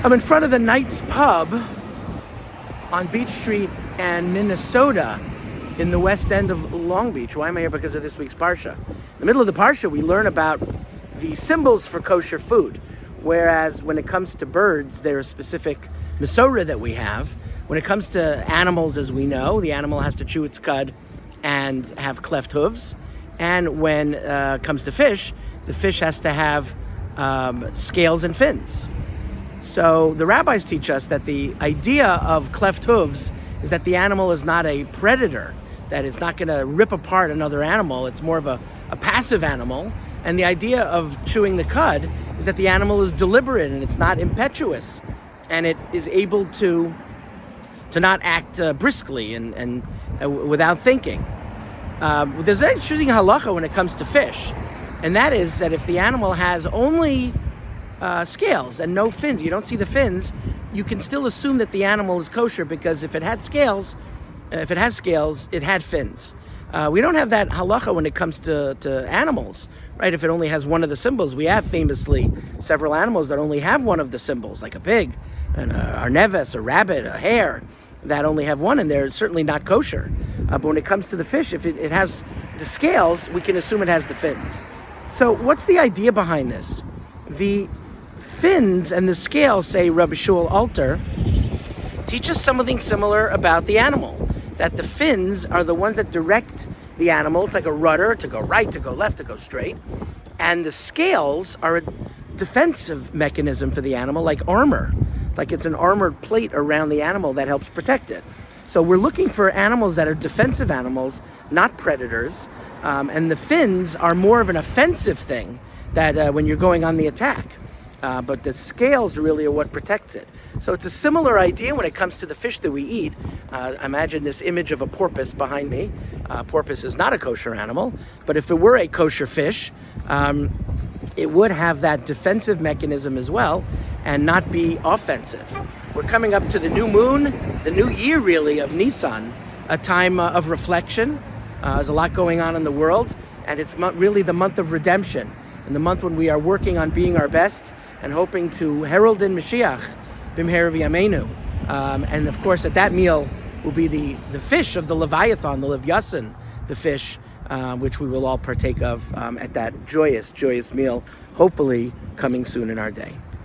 I'm in front of the Knights Pub on Beach Street and Minnesota in the west end of Long Beach. Why am I here? Because of this week's Parsha. In the middle of the Parsha, we learn about the symbols for kosher food, whereas when it comes to birds, there's a specific Masorah that we have. When it comes to animals, as we know, the animal has to chew its cud and have cleft hooves. And when it comes to fish, the fish has to have scales and fins. So the rabbis teach us that the idea of cleft hooves is that the animal is not a predator, that it's not going to rip apart another animal. It's more of a passive animal. And the idea of chewing the cud is that the animal is deliberate and it's not impetuous, and it is able to not act briskly and without thinking. There's an interesting halacha when it comes to fish, and that is that if the animal has only scales and no fins, you don't see the fins, you can still assume that the animal is kosher, because if it has scales, it had fins. We don't have that halacha when it comes to animals, right? If it only has one of the symbols. We have famously several animals that only have one of the symbols, like a pig, an arneves, a rabbit, a hare, that only have one, and they're certainly not kosher. But when it comes to the fish, if it has the scales, we can assume it has the fins. So what's the idea behind this? The fins and the scales, say Rabbi Shmuel Alter, teach us something similar about the animal, that the fins are the ones that direct the animal. It's like a rudder to go right, to go left, to go straight. And the scales are a defensive mechanism for the animal, like armor. Like it's an armored plate around the animal that helps protect it. So we're looking for animals that are defensive animals, not predators. And the fins are more of an offensive thing, that when you're going on the attack. But the scales really are what protects it. So it's a similar idea when it comes to the fish that we eat. Imagine this image of a porpoise behind me. Porpoise is not a kosher animal, but if it were a kosher fish, it would have that defensive mechanism as well and not be offensive. We're coming up to the new moon, the new year really of Nisan, a time of reflection. There's a lot going on in the world, and it's really the month of redemption, and the month when we are working on being our best and hoping to herald in Mashiach, Bimher v'yameinu. And of course at that meal will be the fish of the Leviathan, the Levyasan, the fish, which we will all partake of at that joyous meal, hopefully coming soon in our day.